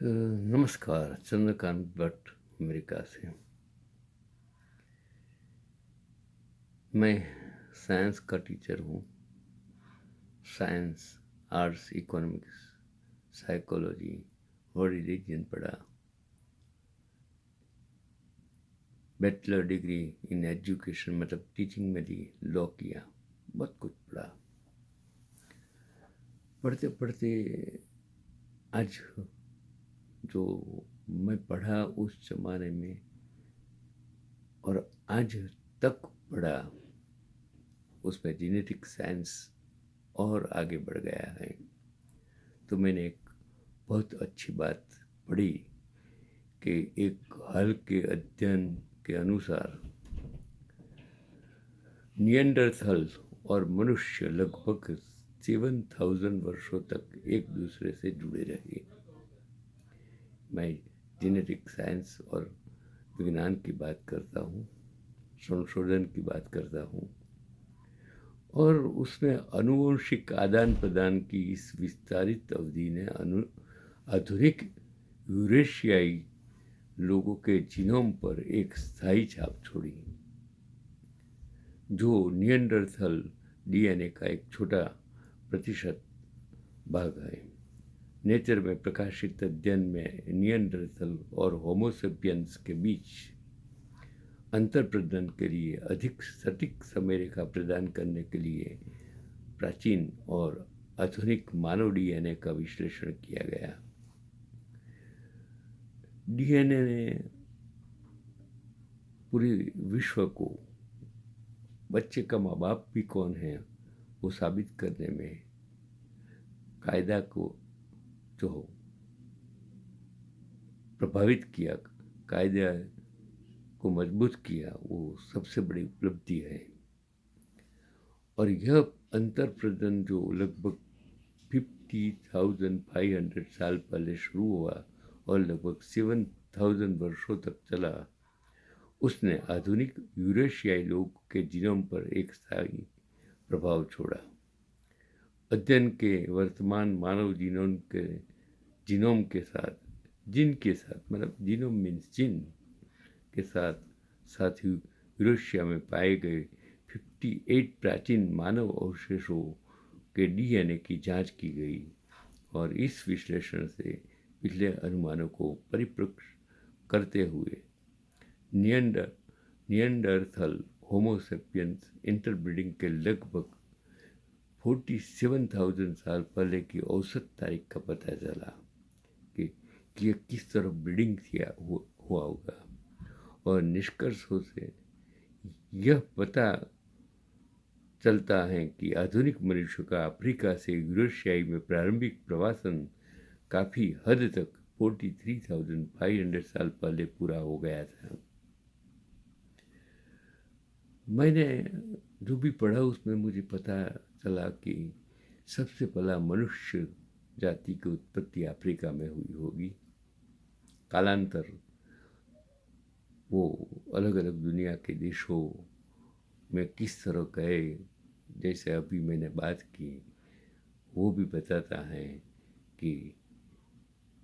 नमस्कार, चंद्रकांत भट्ट अमेरिका से। मैं साइंस का टीचर हूँ। साइंस, आर्ट्स, इकोनॉमिक्स, साइकोलॉजी और रिलीजन पढ़ा। बैचलर डिग्री इन एजुकेशन मतलब टीचिंग में ली, लॉ किया, बहुत कुछ पढ़ा। पढ़ते पढ़ते आज जो मैं पढ़ा उस जमाने में और आज तक पढ़ा, उसमें जेनेटिक साइंस और आगे बढ़ गया है। तो मैंने एक बहुत अच्छी बात पढ़ी कि एक हाल के अध्ययन के अनुसार निएंडरथल और मनुष्य लगभग 7,000 वर्षों तक एक दूसरे से जुड़े रहे। मैं जेनेटिक साइंस और विज्ञान की बात करता हूँ, संशोधन की बात करता हूँ, और उसमें आनुवंशिक आदान प्रदान की इस विस्तारित अवधि ने आधुनिक यूरेशियाई लोगों के जीनोम पर एक स्थायी छाप छोड़ी, जो निएंडरथल डीएनए का एक छोटा प्रतिशत भाग है। नेचर में प्रकाशित अध्ययन में निएंडरथल और होमोसेपियंस के बीच अंतर प्रदान के लिए अधिक सटीक समय रेखा प्रदान करने के लिए प्राचीन और आधुनिक मानव डीएनए का विश्लेषण किया गया। डीएनए ने पूरे विश्व को बच्चे का माँ बाप भी कौन है वो साबित करने में कायदा को जो प्रभावित किया, कायदे को मजबूत किया, वो सबसे बड़ी उपलब्धि है। और यह अंतर प्रदान जो लगभग 50,500 साल पहले शुरू हुआ और लगभग 7,000 वर्षों तक चला, उसने आधुनिक यूरेशियाई लोग के जीनोम पर एक स्थायी प्रभाव छोड़ा। अध्ययन के वर्तमान मानव जीनोम के साथ, जिन के साथ मतलब जीनोम मीन्स जिन के साथ साथ ही यूरेशिया में पाए गए 58 प्राचीन मानव अवशेषों के डीएनए की जांच की गई और इस विश्लेषण से पिछले अनुमानों को परिपक्व करते हुए निएंडरथल होमोसेपियंस इंटरब्रीडिंग के लगभग 47,000 साल पहले की औसत तारीख का पता चला कि यह किस तरह ब्रीडिंग हुआ होगा। और निष्कर्षों से यह पता चलता है कि आधुनिक मनुष्य का अफ्रीका से यूरेशियाई में प्रारंभिक प्रवासन काफ़ी हद तक 43,500 साल पहले पूरा हो गया था। मैंने जो भी पढ़ा उसमें मुझे पता चला कि सबसे पहला मनुष्य जाति की उत्पत्ति अफ्रीका में हुई होगी। कालांतर वो अलग अलग दुनिया के देशों में किस तरह गए, जैसे अभी मैंने बात की, वो भी बताता है कि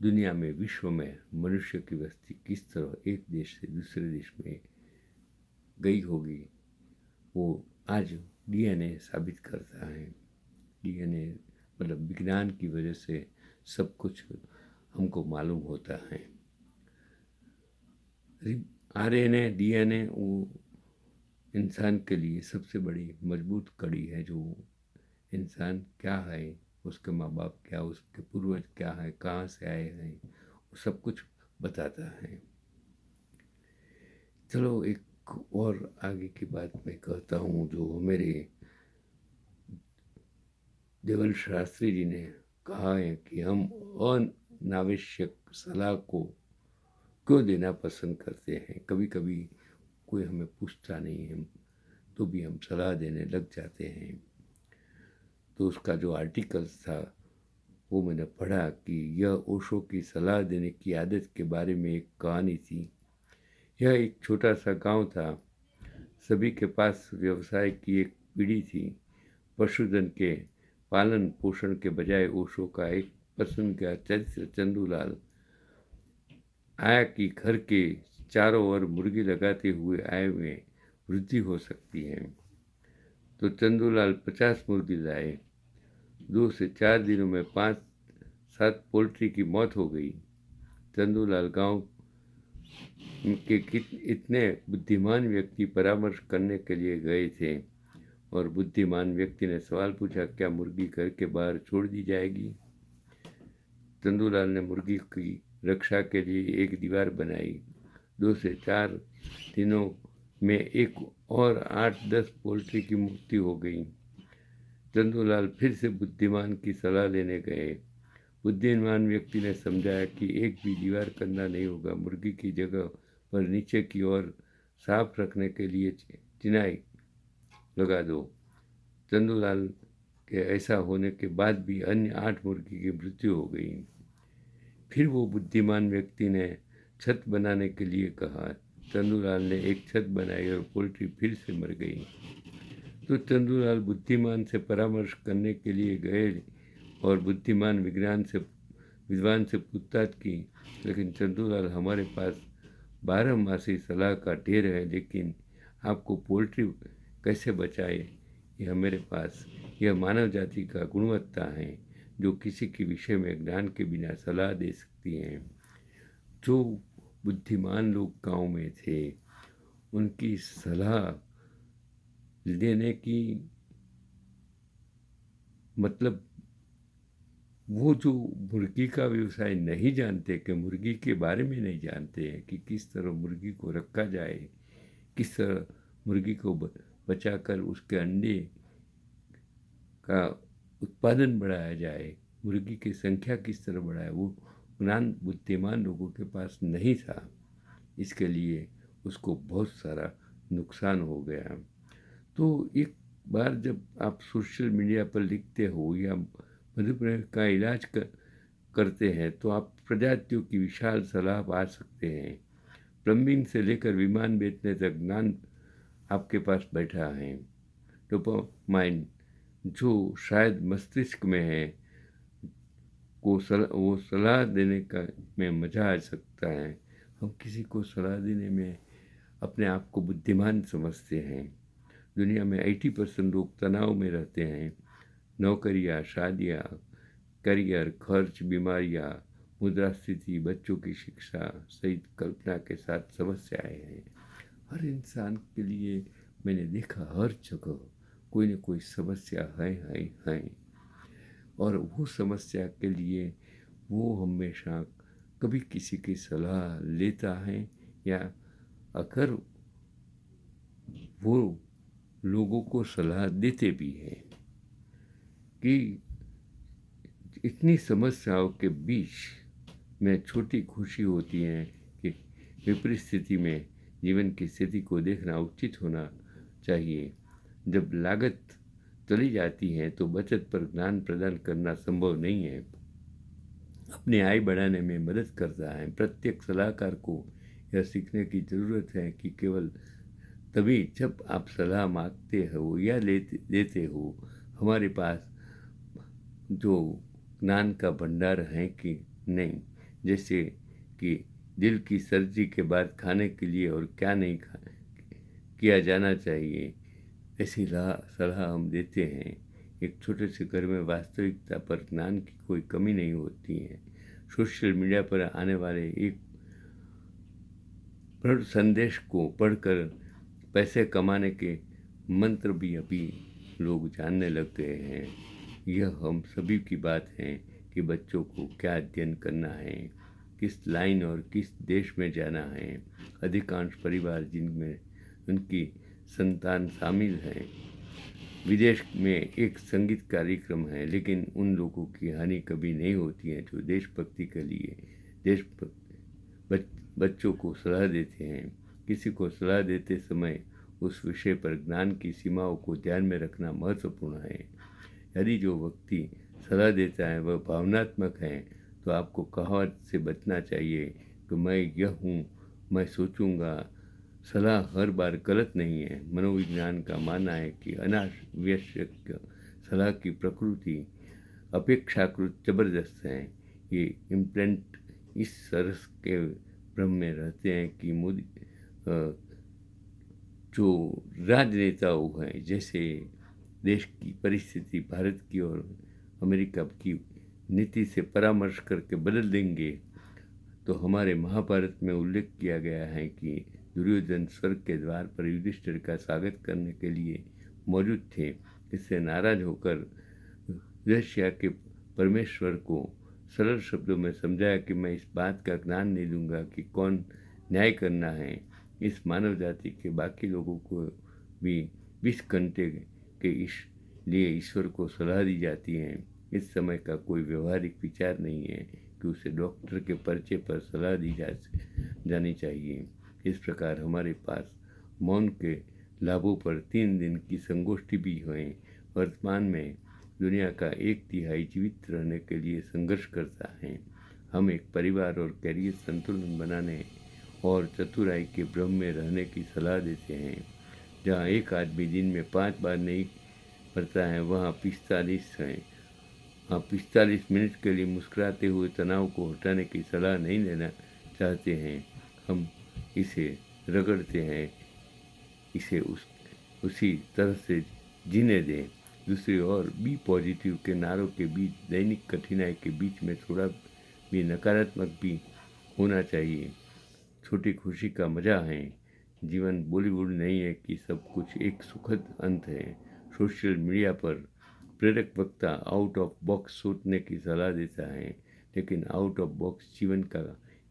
दुनिया में, विश्व में मनुष्य की बस्ती किस तरह एक देश से दूसरे देश में गई होगी, वो आज डीएनए साबित करता है। डीएनए मतलब विज्ञान की वजह से सब कुछ हमको मालूम होता है। आरएनए, डीएनए वो इंसान के लिए सबसे बड़ी मजबूत कड़ी है, जो इंसान क्या है, उसके माँ बाप क्या, उसके पूर्वज क्या है, कहाँ से आए हैं, वो सब कुछ बताता है। चलो एक और आगे की बात मैं कहता हूँ, जो मेरे देवल शास्त्री जी ने कहा है कि हम अनावश्यक सलाह को क्यों देना पसंद करते हैं। कभी कभी कोई हमें पूछता नहीं है तो भी हम सलाह देने लग जाते हैं। तो उसका जो आर्टिकल्स था वो मैंने पढ़ा कि यह ओशो की सलाह देने की आदत के बारे में एक कहानी थी। यह एक छोटा सा गांव था। सभी के पास व्यवसाय की एक पीढ़ी थी। पशुधन के पालन पोषण के बजाय ओशो का एक पसंद का चरित्र चंदूलाल आय की घर के चारों ओर मुर्गी लगाते हुए आय में वृद्धि हो सकती है। तो चंदूलाल 50 मुर्गी लाए। 2 से 4 दिनों में 5-7 पोल्ट्री की मौत हो गई। चंदूलाल गांव के इतने बुद्धिमान व्यक्ति परामर्श करने के लिए गए थे और बुद्धिमान व्यक्ति ने सवाल पूछा, क्या मुर्गी घर के बाहर छोड़ दी जाएगी? चंदूलाल ने मुर्गी की रक्षा के लिए एक दीवार बनाई। 2 से 4 दिनों में एक और 8-10 पोल्ट्री की मृत्यु हो गई। चंदूलाल फिर से बुद्धिमान की सलाह लेने गए। बुद्धिमान व्यक्ति ने समझाया कि एक भी दीवार करना नहीं होगा, मुर्गी की जगह पर नीचे की ओर साफ रखने के लिए चिनाई लगा दो। चंदूलाल के ऐसा होने के बाद भी अन्य 8 मुर्गी की मृत्यु हो गई। फिर वो बुद्धिमान व्यक्ति ने छत बनाने के लिए कहा। चंदूलाल ने एक छत बनाई और पोल्ट्री फिर से मर गई। तो चंदूलाल बुद्धिमान से परामर्श करने के लिए गए और बुद्धिमान विद्वान से पूछताछ की, लेकिन चंदूलाल, हमारे पास 12 मासी सलाह का ढेर है, लेकिन आपको पोल्ट्री कैसे बचाए यह मेरे पास, यह मानव जाति का गुणवत्ता है जो किसी के विषय में ज्ञान के बिना सलाह दे सकती हैं। जो बुद्धिमान लोग गांव में थे उनकी सलाह लेने की मतलब वो जो मुर्गी का व्यवसाय नहीं जानते, कि मुर्गी के बारे में नहीं जानते हैं कि किस तरह मुर्गी को रखा जाए, किस तरह मुर्गी को बचाकर उसके अंडे का उत्पादन बढ़ाया जाए, मुर्गी की संख्या किस तरह बढ़ाए, वो ज्ञान बुद्धिमान लोगों के पास नहीं था। इसके लिए उसको बहुत सारा नुकसान हो गया। तो एक बार जब आप सोशल मीडिया पर लिखते हो या मधुमेह का इलाज करते हैं तो आप प्रजातियों की विशाल सलाह पा सकते हैं। प्लम्बिंग से लेकर विमान बेचने तक ज्ञान आपके पास बैठा है। डोपामाइन जो शायद मस्तिष्क में है वो सलाह देने का में मज़ा आ सकता है। हम किसी को सलाह देने में अपने आप को बुद्धिमान समझते हैं। दुनिया में 80% लोग तनाव में रहते हैं। नौकरियाँ, शादियाँ, करियर, खर्च, बीमारियाँ, मुद्रास्फीति, बच्चों की शिक्षा सहित कल्पना के साथ समस्याएं हैं। हर इंसान के लिए मैंने देखा हर जगह कोई न कोई समस्या है। और वो समस्या के लिए वो हमेशा कभी किसी की सलाह लेता है या अगर वो लोगों को सलाह देते भी हैं कि इतनी समस्याओं के बीच में छोटी खुशी होती है कि विपरीत स्थिति में जीवन की स्थिति को देखना उचित होना चाहिए। जब लागत चली जाती है तो बचत पर ज्ञान प्रदान करना संभव नहीं है। अपनी आय बढ़ाने में मदद करता है। प्रत्येक सलाहकार को यह सीखने की ज़रूरत है कि केवल तभी जब आप सलाह मांगते हो या लेते हो हमारे पास जो ज्ञान का भंडार है कि नहीं, जैसे कि दिल की सर्जरी के बाद खाने के लिए और क्या नहीं किया जाना चाहिए, ऐसी सलाह हम देते हैं। एक छोटे से घर में वास्तविकता पर ज्ञान की कोई कमी नहीं होती है। सोशल मीडिया पर आने वाले एक दृढ़ संदेश को पढ़कर पैसे कमाने के मंत्र भी अभी लोग जानने लग गए हैं। यह हम सभी की बात है कि बच्चों को क्या अध्ययन करना है, किस लाइन और किस देश में जाना है। अधिकांश परिवार जिनमें उनकी संतान शामिल हैं, विदेश में एक संगीत कार्यक्रम है, लेकिन उन लोगों की हानि कभी नहीं होती है जो देशभक्ति के लिए बच्चों को सलाह देते हैं। किसी को सलाह देते समय उस विषय पर ज्ञान की सीमाओं को ध्यान में रखना महत्वपूर्ण है। यदि जो व्यक्ति सलाह देता है वह भावनात्मक है तो आपको कहावत से बचना चाहिए कि मैं यह हूँ, मैं सोचूंगा। सलाह हर बार गलत नहीं है। मनोविज्ञान का मानना है कि अनावश्यक सलाह की प्रकृति अपेक्षाकृत जबरदस्त है। ये इम्प्लेंट इस सरस के भ्रम में रहते हैं कि मोदी जो राजनेताओं हैं, जैसे देश की परिस्थिति भारत की और अमेरिका की नीति से परामर्श करके बदल देंगे। तो हमारे महाभारत में उल्लेख किया गया है कि दुर्योधन स्वर्ग के द्वार पर युधिष्ठिर का स्वागत करने के लिए मौजूद थे। इससे नाराज होकर रशिया के परमेश्वर को सरल शब्दों में समझाया कि मैं इस बात का ज्ञान नहीं दूंगा कि कौन न्याय करना है। इस मानव जाति के बाकी लोगों को भी 20 घंटे के लिए ईश्वर को सलाह दी जाती है। इस समय का कोई व्यवहारिक विचार नहीं है कि उसे डॉक्टर के पर्चे पर सलाह दी जानी चाहिए। इस प्रकार हमारे पास मौन के लाभों पर 3 दिन की संगोष्ठी भी हुई। वर्तमान में दुनिया का 1/3 जीवित रहने के लिए संघर्ष करता है। हम एक परिवार और कैरियर संतुलन बनाने और चतुराई के भ्रम में रहने की सलाह देते हैं। जहाँ एक आदमी दिन में 5 बार नहीं पढ़ता है, वहाँ 45 हैं। हाँ, 45 मिनट के लिए मुस्कुराते हुए तनाव को हटाने की सलाह नहीं देना चाहते हैं। हम इसे रगड़ते हैं, इसे उसी तरह से जीने दें। दूसरी ओर बी पॉजिटिव के नारों के बीच दैनिक कठिनाई के बीच में थोड़ा भी नकारात्मक भी होना चाहिए। छोटी खुशी का मजा है। जीवन बॉलीवुड नहीं है कि सब कुछ एक सुखद अंत है। सोशल मीडिया पर प्रेरक वक्ता आउट ऑफ बॉक्स सोचने की सलाह देता है, लेकिन आउट ऑफ बॉक्स जीवन का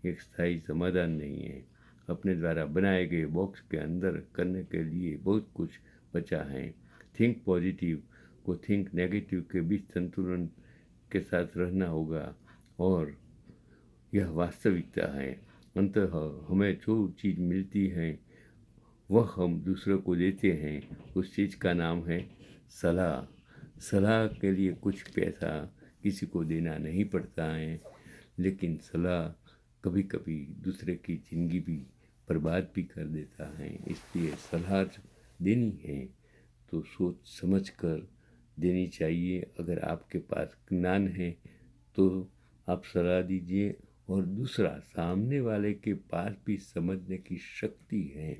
एक स्थायी समाधान नहीं है। अपने द्वारा बनाए गए बॉक्स के अंदर करने के लिए बहुत कुछ बचा है। थिंक पॉजिटिव को थिंक नेगेटिव के बीच संतुलन के साथ रहना होगा, और यह वास्तविकता है। अंततः हमें जो चीज़ मिलती है वह हम दूसरों को देते हैं। उस चीज़ का नाम है सलाह। सलाह के लिए कुछ पैसा किसी को देना नहीं पड़ता है, लेकिन सलाह कभी कभी दूसरे की ज़िंदगी भी बर्बाद भी कर देता है। इसलिए सलाह देनी है तो सोच समझ कर देनी चाहिए। अगर आपके पास ज्ञान है तो आप सलाह दीजिए, और दूसरा, सामने वाले के पास भी समझने की शक्ति है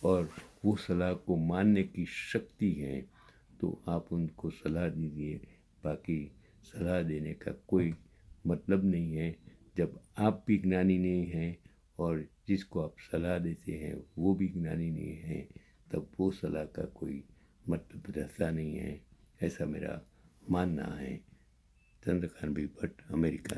और वो सलाह को मानने की शक्ति है, तो आप उनको सलाह दीजिए। बाकी सलाह देने का कोई मतलब नहीं है जब आप भी ज्ञानी नहीं हैं और जिसको आप सलाह देते हैं वो भी ज्ञानी नहीं है, तब वो सलाह का कोई मतलब रहता नहीं है। ऐसा मेरा मानना है। चंद्रकांत भी भट्ट, अमेरिका।